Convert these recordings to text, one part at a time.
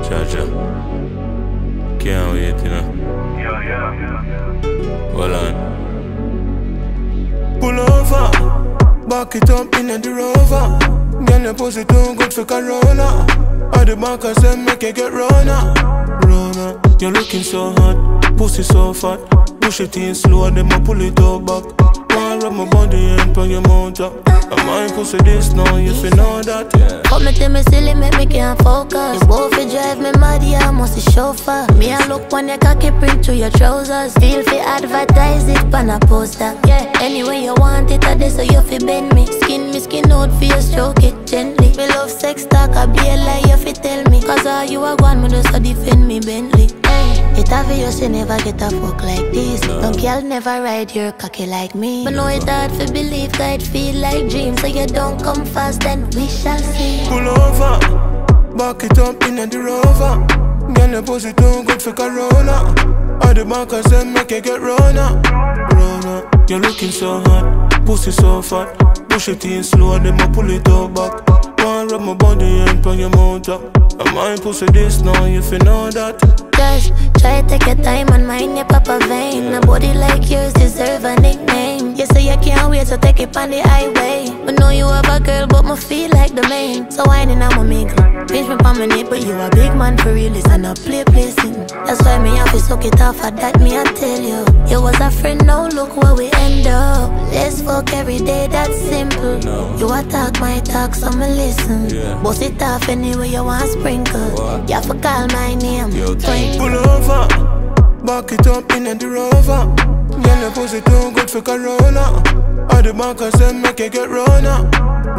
Jaja. Can't wait, you know. Hold on. Pull over, back it up in the Rover. Girl, your pussy too good for Corona. All the bankers them make you get Rona. Rona, you're looking so hot, pussy so fat. Push it in slow, then I pull it up back. Wanna rub my body and put your mouth up. I might pussy this now, if you know that. Come me tell me silly, make me can't focus. You both you drive me mad, yeah, I must be chauffeur. Me a look when your cocky print through your trousers. Feel fi advertise it pan a poster. Yeah, anyway you want it, I this so you fi bend me. Skin out for you, stroke it gently. Me love sex talk, I be a lie you fi tell me. Cause all you a gone, me just a defend me Bentley. It obvious you never get a fuck like this. No girl never ride your cocky like me. But know it hard to believe that it feel like dreams. So you don't come fast and we shall see. Pull over, back it up in the Rover. Girl, your pussy too good for Corona. All the bankers them make you get Rona. Rona, you're looking so hot, pussy so fat. Push it in slow, then I pull it up back. Wanna rub my body and put your mouth up. I might pussy this now, if you know that. Just try to take your time and mind your papa vein. A body like yours deserve a nickname. You say you can't wait to take it on the highway. But know you have a girl, but me feel like the main. So whining I'm a mingle, pinch me on my neck, but you a big man for real. It's not play placing. That's why me have to suck it off. For that me I tell you, you was a friend, now look where we end up. Let's fuck every day, that's simple. You a talk my talk, so me listen. Bust it off anyway you want sprinkle. You have to call my name. Pull over, back it up in the Rover. Girl, your pussy too good for Corona. All the bankers them make you get Rona.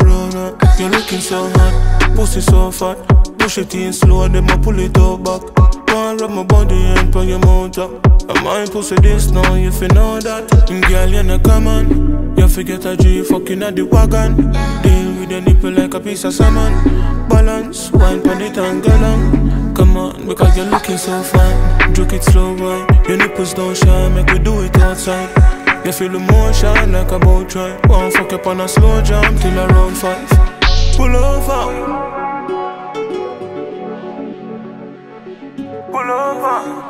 Rona, you're looking so hot, pussy so fat. Push it in slow, then I pull it up back. Wanna rub my body and put your mouth up. I might pussy this now, if you know that. Girl, you're not common. You forget a G fucking at the wagon. Deal with the nipple like a piece of salmon. Balance, wine pan it and go long. Come on, because you're looking so fine. Drink it slow, boy. Your nipples don't shine, make we do it outside. You feel emotion like a boat ride. Won't fuck up on a slow jump till around 5. Pull over. Pull over.